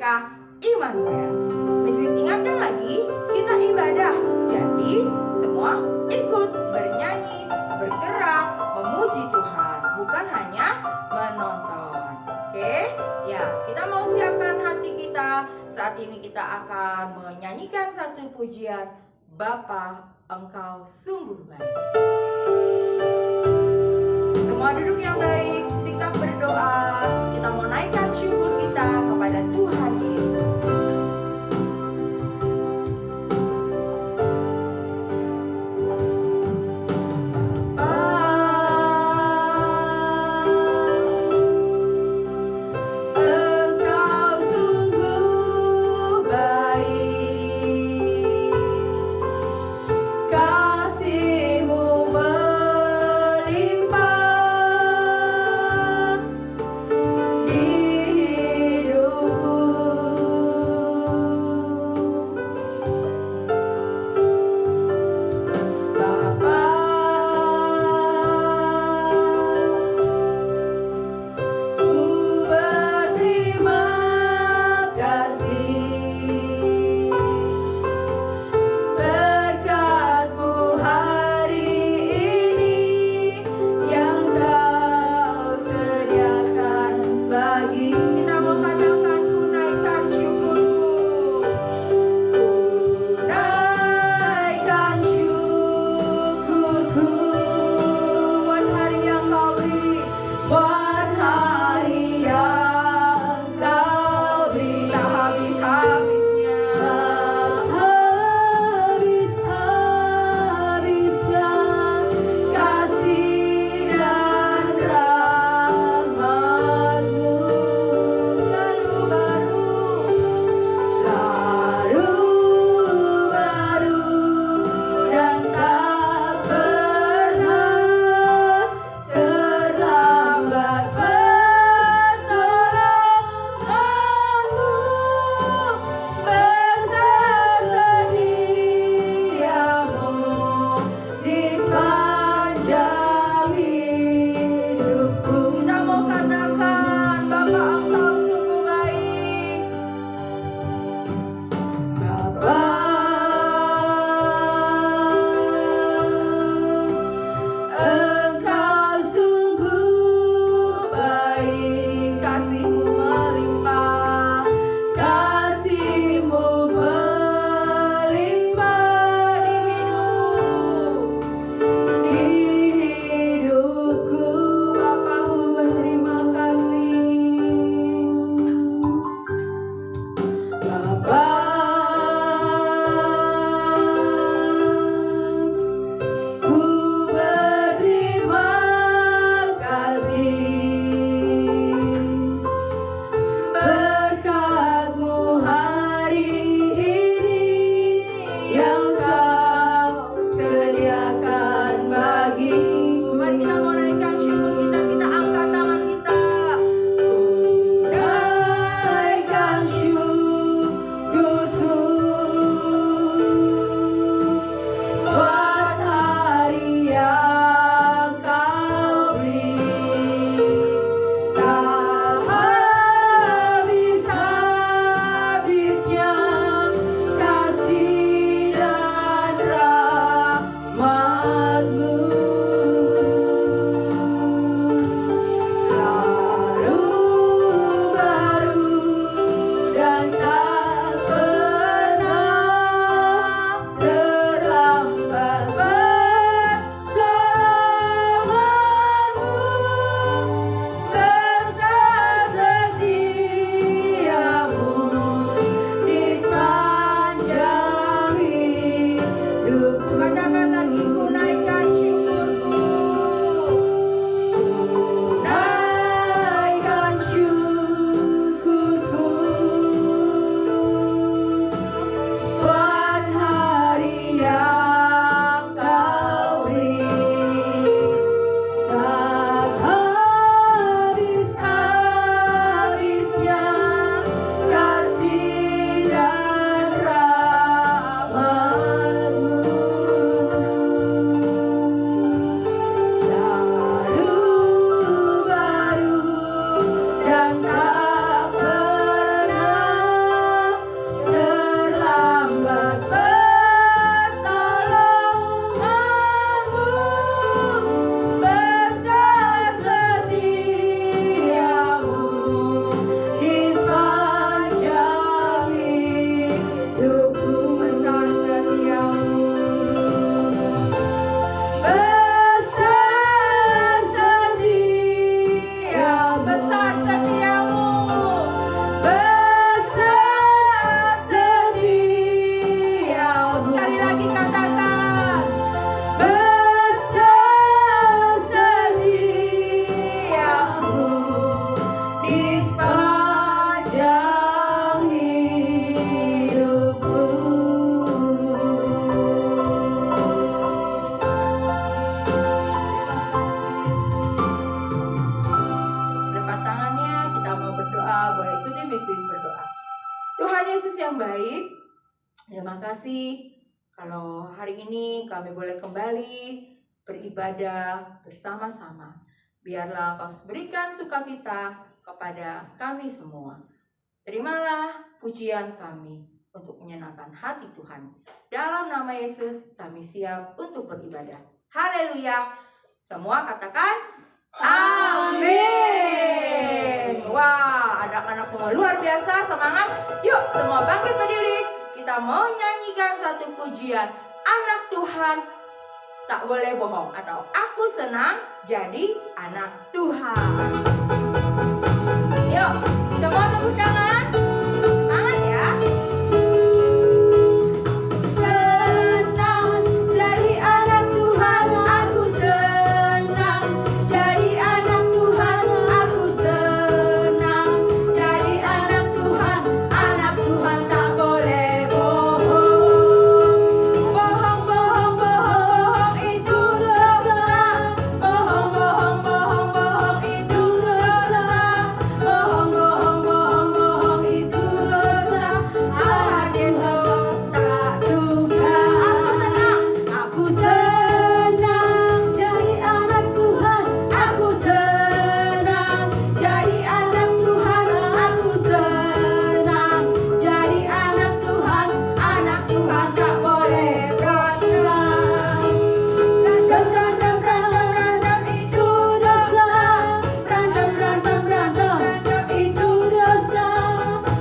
mereka Immanuel. Mrs. ingatkan lagi, kita ibadah. Jadi semua ikut bernyanyi, bergerak, memuji Tuhan, bukan hanya menonton. Oke? Ya, kita mau siapkan hati kita. Saat ini kita akan menyanyikan satu pujian, Bapa, Engkau sungguh baik. Semua duduk yang baik, sikap berdoa. Kita mau naikkan syukur kita kepada Tuhan Yesus. Hidupku Tuhan Yesus yang baik, terima kasih kalau hari ini kami boleh kembali beribadah bersama-sama. Biarlah Kau berikan sukacita kepada kami semua. Terimalah pujian kami untuk menyenangkan hati Tuhan. Dalam nama Yesus kami siap untuk beribadah. Haleluya. Semua katakan amin. Wah, anak-anak semua luar biasa, semangat. Yuk semua bangkit berdiri. Kita mau nyanyikan satu pujian. Anak Tuhan tak boleh bohong, atau aku senang jadi anak Tuhan. Yuk, semua tepuk tangan. Semangat ya. Senang jadi anak Tuhan, aku senang jadi anak Tuhan, aku senang jadi anak Tuhan. Anak Tuhan tak boleh bohong. Bohong, bohong, bohong itu dosa. Bohong, bohong, bohong, bohong itu dosa. Bohong, bohong, bohong, bohong itu dosa. Allah Tuhan tak suka. Aku senang jadi anak Tuhan. Aku senang jadi anak Tuhan. Aku senang jadi anak Tuhan. Anak Tuhan tak boleh berantem. Berantem, berantem itu dosa. Berantem, berantem, berantem itu dosa.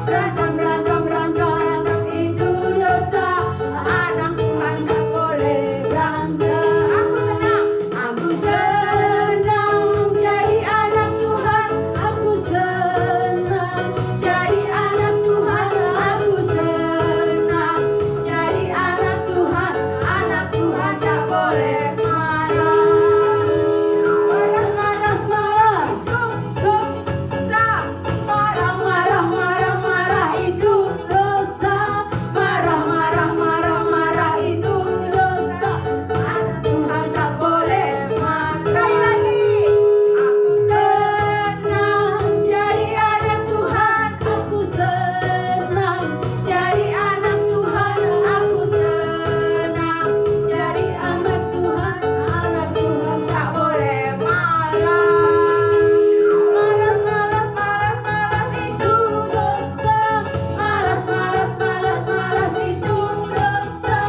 Berantem, berantem, berantem itu dosa. Anak Tuhan tak boleh berantem. Aku senang jadi anak Tuhan. Aku senang jadi anak Tuhan. Aku senang jadi anak Tuhan. Anak Tuhan tak boleh marah. Marah, marah, marah itu dosa. Marah, marah, marah, marah itu dosa. Marah, marah, marah, marah itu dosa. Anak Tuhan tak boleh marah. Sekali lagi. Aku senang jadi anak Tuhan. Aku senang jadi anak Tuhan. Aku senang jadi anak Tuhan. Anak Tuhan tak boleh malas. Malas, malas, malas, malas itu dosa. Malas, malas, malas, malas itu dosa.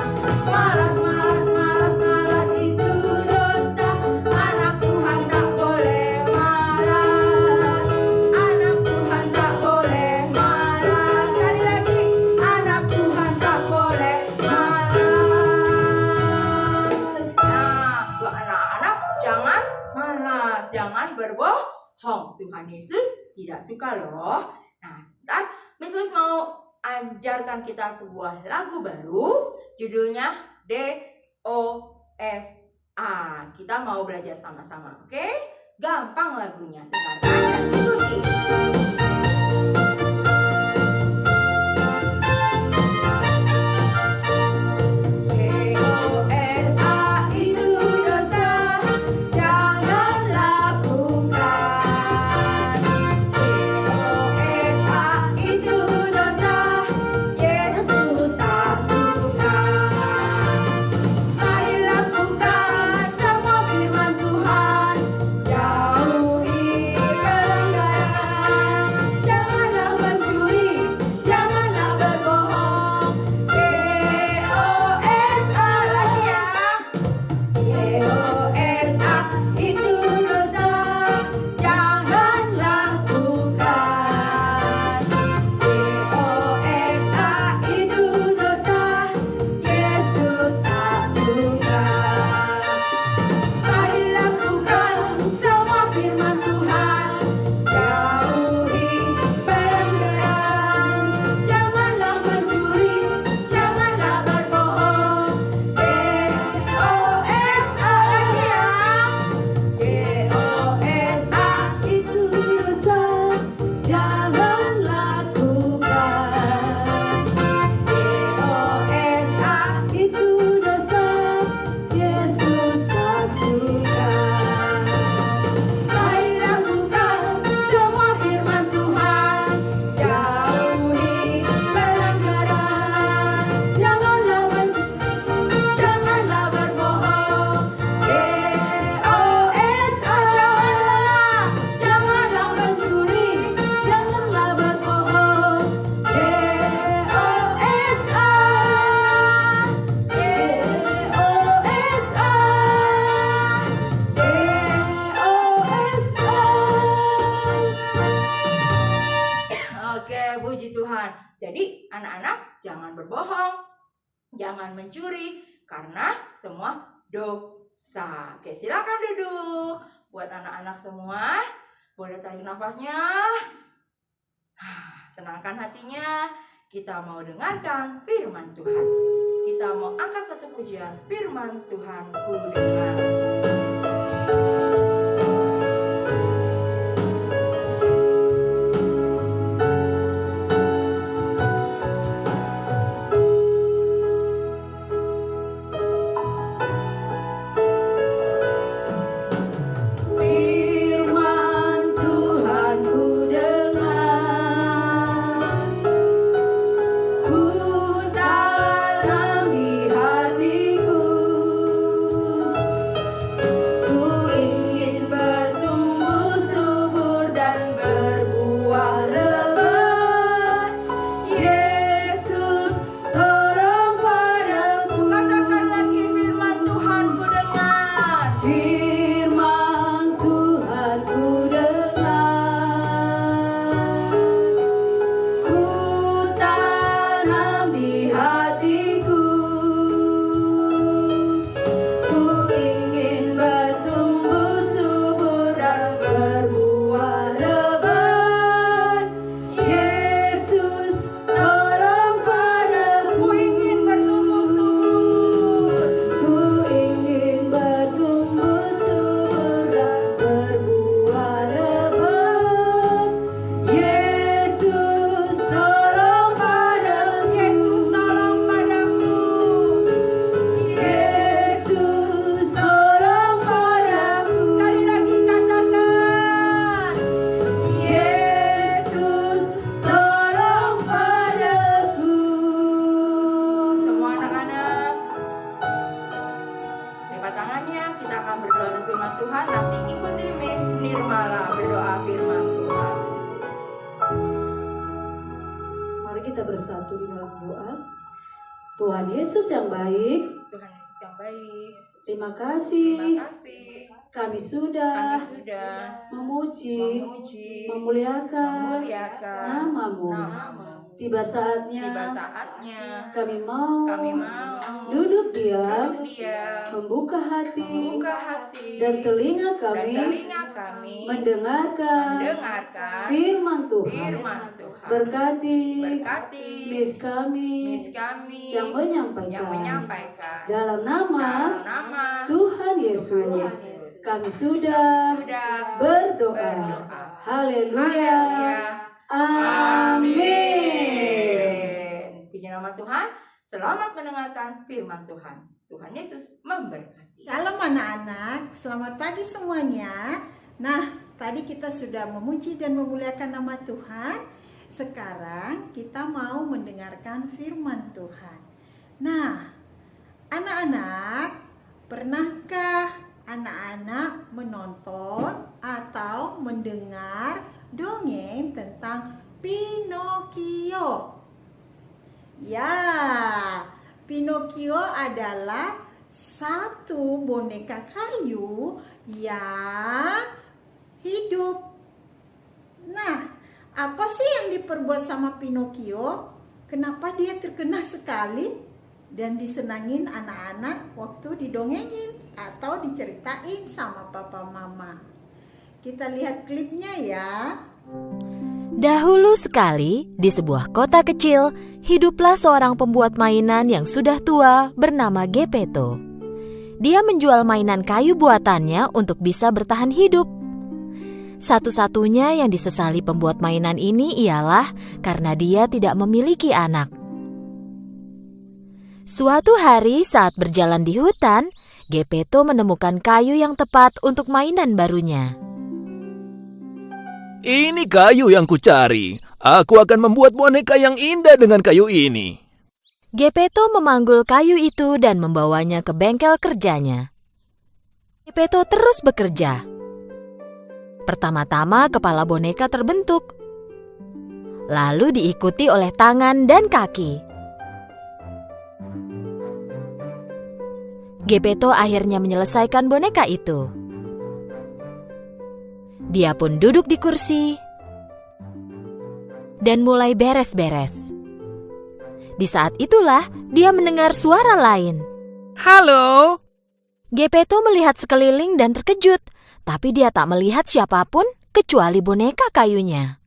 Malas, malas, malas, malas itu dosa. Anak Tuhan tak boleh malas. Anak Tuhan tak boleh malas. Sekali lagi, anak Tuhan tak boleh malas. Nah, buat anak-anak jangan malas, jangan berbohong. Tuhan Yesus tidak suka loh. Nah, sebentar, Miss mau ajarkan kita sebuah lagu baru, judulnya DOSA. Kita mau belajar sama-sama, oke? Gampang lagunya, dengarkan dan ikuti. DOSA itu dosa, jangan lakukan. DOSA itu dosa, Yesus tak suka. Mari lakukan semua firman Tuhan, jauhi pelanggaran. Jadi anak-anak jangan berbohong, jangan mencuri, karena semua dosa. Oke, silakan duduk. Buat anak-anak semua, boleh tarik nafasnya. Tenangkan hatinya. Kita mau dengarkan firman Tuhan. Kita mau angkat satu pujian, firman Tuhan ku dengar. Bersatu di dalam doa. Tuhan Yesus yang baik, Tuhan Yesus yang baik, terima kasih, kami sudah memuji, memuliakan namamu. Tiba saatnya kami mau duduk diam, membuka hati dan telinga kami mendengarkan firman Tuhan. Berkati Miss kami yang menyampaikan dalam nama Tuhan Yesus. Kami sudah berdoa. Haleluya. Amin. Puji nama Tuhan. Selamat mendengarkan firman Tuhan. Tuhan Yesus memberkati. Shalom anak-anak, selamat pagi semuanya. Nah, tadi kita sudah memuji dan memuliakan nama Tuhan. Sekarang kita mau mendengarkan firman Tuhan. Nah, anak-anak, pernahkah anak-anak menonton atau mendengar dongeng tentang Pinocchio? Ya, Pinocchio adalah satu boneka kayu yang hidup. Nah, apa sih yang diperbuat sama Pinocchio? Kenapa dia terkenal sekali dan disenangin anak-anak waktu didongengin atau diceritain sama papa mama? Kita lihat klipnya ya. Dahulu sekali, di sebuah kota kecil, hiduplah seorang pembuat mainan yang sudah tua bernama Geppetto. Dia menjual mainan kayu buatannya untuk bisa bertahan hidup. Satu-satunya yang disesali pembuat mainan ini ialah karena dia tidak memiliki anak. Suatu hari saat berjalan di hutan, Geppetto menemukan kayu yang tepat untuk mainan barunya. Ini kayu yang kucari. Aku akan membuat boneka yang indah dengan kayu ini. Geppetto memanggul kayu itu dan membawanya ke bengkel kerjanya. Geppetto terus bekerja. Pertama-tama kepala boneka terbentuk, lalu diikuti oleh tangan dan kaki. Geppetto akhirnya menyelesaikan boneka itu. Dia pun duduk di kursi dan mulai beres-beres. Di saat itulah dia mendengar suara lain. Halo? Gepeto melihat sekeliling dan terkejut, tapi dia tak melihat siapapun kecuali boneka kayunya.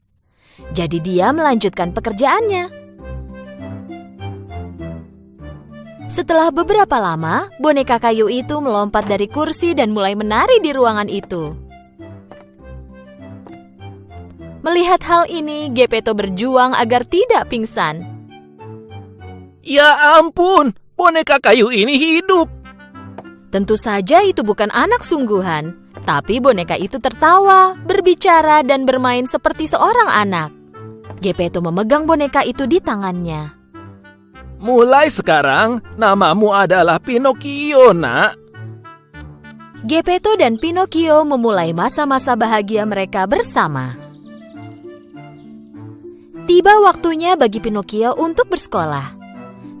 Jadi dia melanjutkan pekerjaannya. Setelah beberapa lama, boneka kayu itu melompat dari kursi dan mulai menari di ruangan itu. Melihat hal ini, Gepeto berjuang agar tidak pingsan. Ya ampun, boneka kayu ini hidup. Tentu saja itu bukan anak sungguhan, tapi boneka itu tertawa, berbicara, dan bermain seperti seorang anak. Gepeto memegang boneka itu di tangannya. Mulai sekarang, namamu adalah Pinocchio, nak. Gepeto dan Pinocchio memulai masa-masa bahagia mereka bersama. Tiba waktunya bagi Pinocchio untuk bersekolah.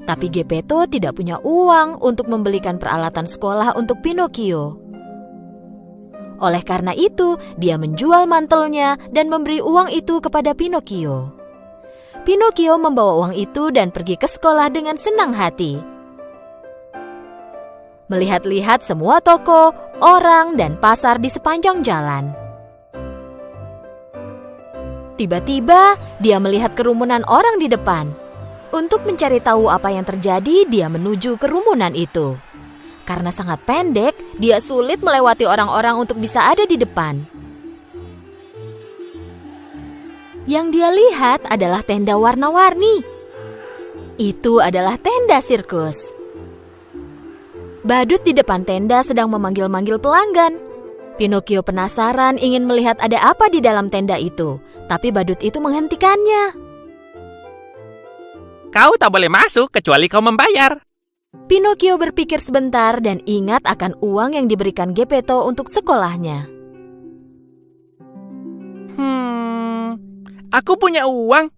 Tapi Gepeto tidak punya uang untuk membelikan peralatan sekolah untuk Pinocchio. Oleh karena itu, dia menjual mantelnya dan memberi uang itu kepada Pinocchio. Pinocchio membawa uang itu dan pergi ke sekolah dengan senang hati. Melihat-lihat semua toko, orang, dan pasar di sepanjang jalan. Tiba-tiba, dia melihat kerumunan orang di depan. Untuk mencari tahu apa yang terjadi, dia menuju kerumunan itu. Karena sangat pendek, dia sulit melewati orang-orang untuk bisa ada di depan. Yang dia lihat adalah tenda warna-warni. Itu adalah tenda sirkus. Badut di depan tenda sedang memanggil-manggil pelanggan. Pinocchio penasaran ingin melihat ada apa di dalam tenda itu, tapi badut itu menghentikannya. Kau tak boleh masuk kecuali kau membayar. Pinocchio berpikir sebentar dan ingat akan uang yang diberikan Gepeto untuk sekolahnya. Aku punya uang.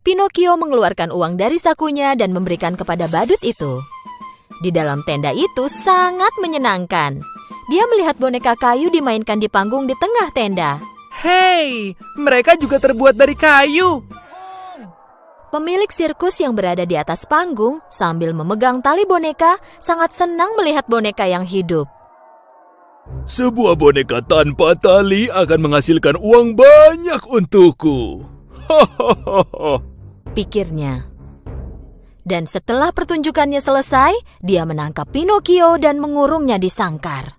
Pinocchio mengeluarkan uang dari sakunya dan memberikan kepada badut itu. Di dalam tenda itu sangat menyenangkan. Dia melihat boneka kayu dimainkan di panggung di tengah tenda. Hei, mereka juga terbuat dari kayu. Pemilik sirkus yang berada di atas panggung sambil memegang tali boneka sangat senang melihat boneka yang hidup. Sebuah boneka tanpa tali akan menghasilkan uang banyak untukku. Pikirnya. Dan setelah pertunjukannya selesai, dia menangkap Pinocchio dan mengurungnya di sangkar.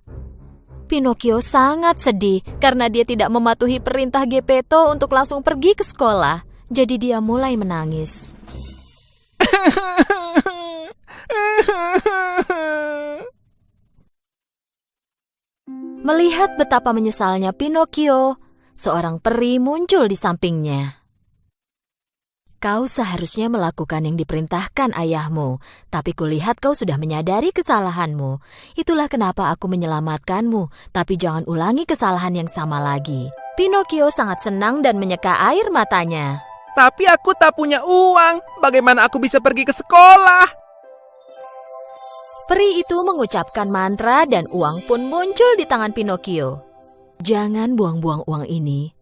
Pinocchio sangat sedih karena dia tidak mematuhi perintah Gepeto untuk langsung pergi ke sekolah. Jadi dia mulai menangis. Melihat betapa menyesalnya Pinocchio, seorang peri muncul di sampingnya. Kau seharusnya melakukan yang diperintahkan ayahmu, tapi kulihat kau sudah menyadari kesalahanmu. Itulah kenapa aku menyelamatkanmu, tapi jangan ulangi kesalahan yang sama lagi. Pinocchio sangat senang dan menyeka air matanya. Tapi aku tak punya uang. Bagaimana aku bisa pergi ke sekolah? Peri itu mengucapkan mantra dan uang pun muncul di tangan Pinocchio. Jangan buang-buang uang ini.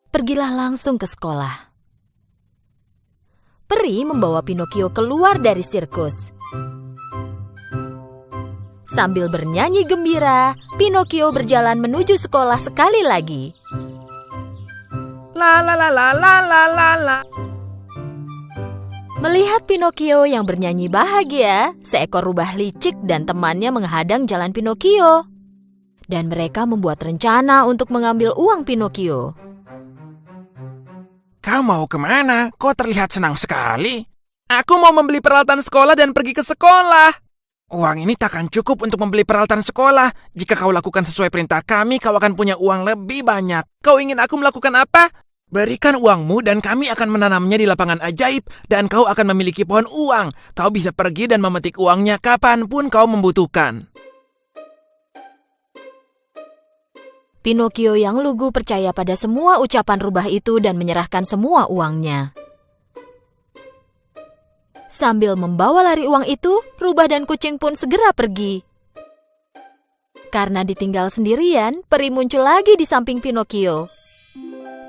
Pergilah langsung ke sekolah. Peri membawa Pinocchio keluar dari sirkus. Sambil bernyanyi gembira, Pinocchio berjalan menuju sekolah sekali lagi. La la la la la la la la. Melihat Pinocchio yang bernyanyi bahagia, seekor rubah licik dan temannya menghadang jalan Pinocchio. Dan mereka membuat rencana untuk mengambil uang Pinocchio. Kau mau kemana? Kau terlihat senang sekali. Aku mau membeli peralatan sekolah dan pergi ke sekolah. Uang ini takkan cukup untuk membeli peralatan sekolah. Jika kau lakukan sesuai perintah kami, kau akan punya uang lebih banyak. Kau ingin aku melakukan apa? Berikan uangmu dan kami akan menanamnya di lapangan ajaib dan kau akan memiliki pohon uang. Kau bisa pergi dan memetik uangnya kapanpun kau membutuhkan. Pinocchio yang lugu percaya pada semua ucapan rubah itu dan menyerahkan semua uangnya. Sambil membawa lari uang itu, rubah dan kucing pun segera pergi. Karena ditinggal sendirian, peri muncul lagi di samping Pinocchio.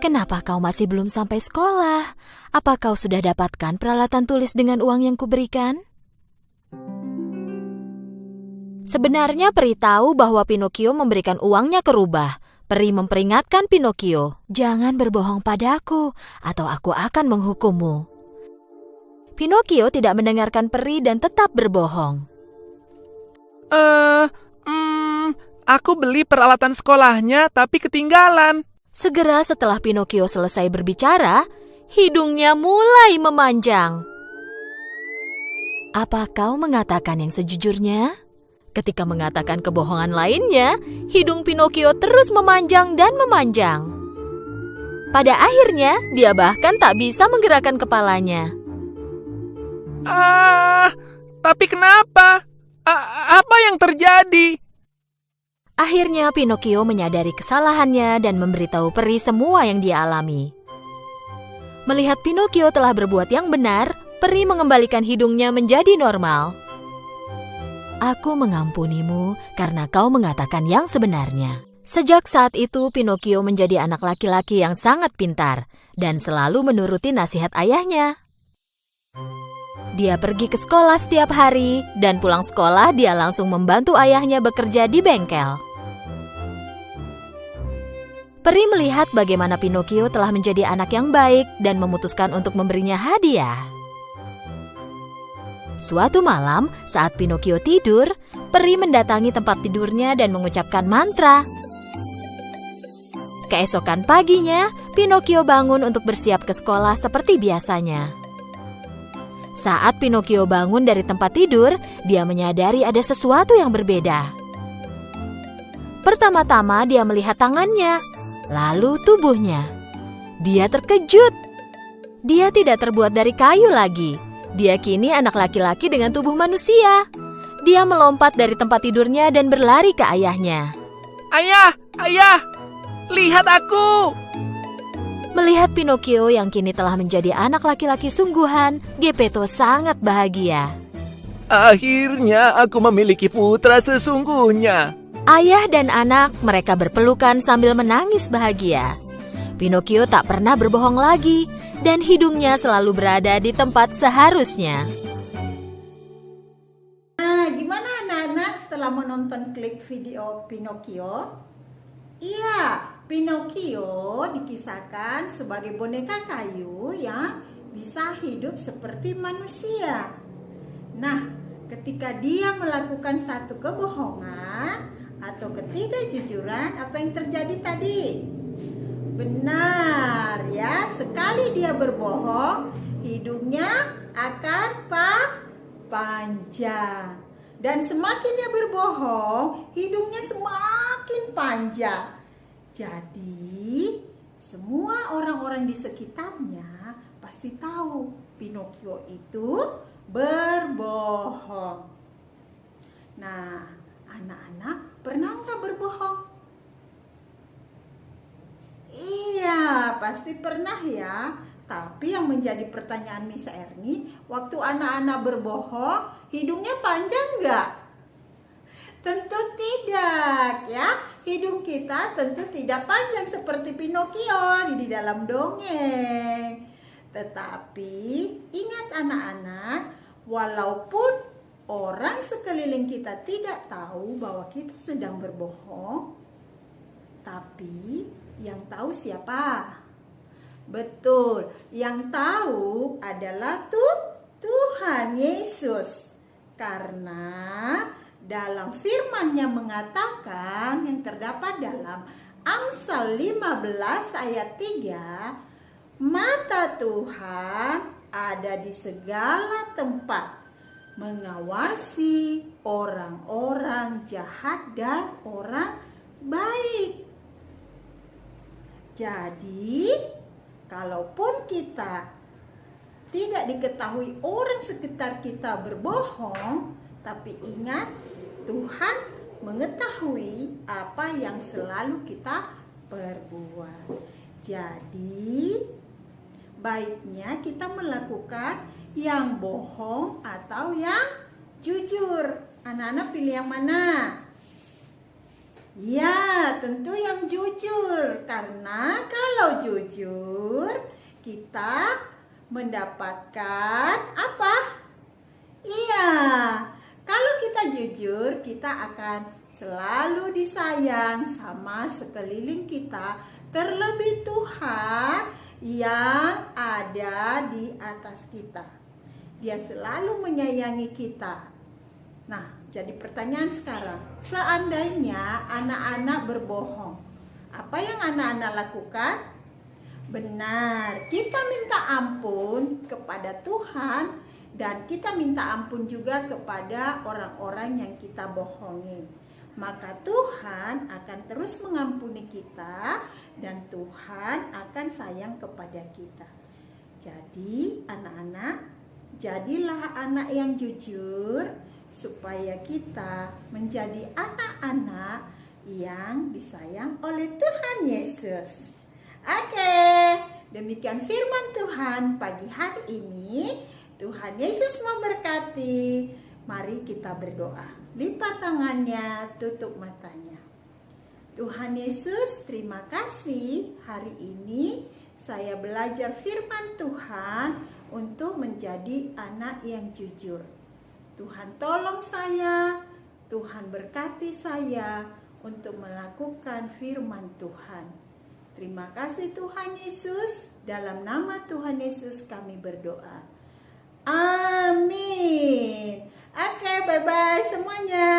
Kenapa kau masih belum sampai sekolah? Apa kau sudah dapatkan peralatan tulis dengan uang yang kuberikan? Sebenarnya peri tahu bahwa Pinocchio memberikan uangnya ke rubah. Peri memperingatkan Pinocchio, "Jangan berbohong padaku, atau aku akan menghukummu." Pinocchio tidak mendengarkan peri dan tetap berbohong. Aku beli peralatan sekolahnya tapi ketinggalan. Segera setelah Pinocchio selesai berbicara, hidungnya mulai memanjang. Apa kau mengatakan yang sejujurnya? Ketika mengatakan kebohongan lainnya, hidung Pinocchio terus memanjang dan memanjang. Pada akhirnya, dia bahkan tak bisa menggerakkan kepalanya. Tapi kenapa? Apa yang terjadi? Akhirnya Pinocchio menyadari kesalahannya dan memberitahu peri semua yang dia alami. Melihat Pinocchio telah berbuat yang benar, peri mengembalikan hidungnya menjadi normal. "Aku mengampunimu karena kau mengatakan yang sebenarnya." Sejak saat itu, Pinocchio menjadi anak laki-laki yang sangat pintar dan selalu menuruti nasihat ayahnya. Dia pergi ke sekolah setiap hari dan pulang sekolah dia langsung membantu ayahnya bekerja di bengkel. Peri melihat bagaimana Pinocchio telah menjadi anak yang baik dan memutuskan untuk memberinya hadiah. Suatu malam, saat Pinocchio tidur, peri mendatangi tempat tidurnya dan mengucapkan mantra. Keesokan paginya, Pinocchio bangun untuk bersiap ke sekolah seperti biasanya. Saat Pinocchio bangun dari tempat tidur, dia menyadari ada sesuatu yang berbeda. Pertama-tama dia melihat tangannya, lalu tubuhnya. Dia terkejut. Dia tidak terbuat dari kayu lagi. Dia kini anak laki-laki dengan tubuh manusia. Dia melompat dari tempat tidurnya dan berlari ke ayahnya. Ayah! Lihat aku! Melihat Pinocchio yang kini telah menjadi anak laki-laki sungguhan, Geppetto sangat bahagia. Akhirnya aku memiliki putra sesungguhnya. Ayah dan anak mereka berpelukan sambil menangis bahagia. Pinocchio tak pernah berbohong lagi dan hidungnya selalu berada di tempat seharusnya. Nah, gimana anak-anak setelah menonton klip video Pinocchio? Iya, Pinocchio dikisahkan sebagai boneka kayu yang bisa hidup seperti manusia. Nah, ketika dia melakukan satu kebohongan atau ketidakjujuran, apa yang terjadi tadi? Benar ya, sekali dia berbohong, hidungnya akan panjang. Dan semakin dia berbohong, hidungnya semakin panjang. Jadi, semua orang-orang di sekitarnya pasti tahu Pinocchio itu berbohong. Nah, anak-anak pernah nggak berbohong? Iya, pasti pernah ya. Tapi yang menjadi pertanyaan Miss Erni, waktu anak-anak berbohong, hidungnya panjang nggak? Tentu tidak ya. Hidung kita tentu tidak panjang seperti Pinocchio di dalam dongeng. Tetapi ingat anak-anak, walaupun orang sekeliling kita tidak tahu bahwa kita sedang berbohong, tapi yang tahu siapa? Betul, yang tahu adalah Tuhan Yesus. Karena dalam firman-Nya mengatakan yang terdapat dalam Amsal 15 ayat 3, mata Tuhan ada di segala tempat, mengawasi orang-orang jahat dan orang baik. Jadi, kalaupun kita tidak diketahui orang sekitar kita berbohong, tapi ingat, Tuhan mengetahui apa yang selalu kita perbuat. Jadi, baiknya kita melakukan yang bohong atau yang jujur. Anak-anak pilih yang mana? Ya, tentu yang jujur. Karena kalau jujur, kita mendapatkan apa? Iya, kalau kita jujur, kita akan selalu disayang sama sekeliling kita, terlebih Tuhan yang ada di atas kita. Dia selalu menyayangi kita. Nah, jadi pertanyaan sekarang, seandainya anak-anak berbohong, apa yang anak-anak lakukan? Benar, kita minta ampun kepada Tuhan dan kita minta ampun juga kepada orang-orang yang kita bohongin. Maka Tuhan akan terus mengampuni kita dan Tuhan akan sayang kepada kita. Jadi anak-anak, jadilah anak yang jujur supaya kita menjadi anak-anak yang disayang oleh Tuhan Yesus. Oke, demikian firman Tuhan pagi hari ini. Tuhan Yesus memberkati. Mari kita berdoa. Lipat tangannya, tutup matanya. Tuhan Yesus, terima kasih hari ini saya belajar firman Tuhan untuk menjadi anak yang jujur. Tuhan tolong saya, Tuhan berkati saya untuk melakukan firman Tuhan. Terima kasih Tuhan Yesus, dalam nama Tuhan Yesus kami berdoa. Amin. Oke, bye-bye semuanya.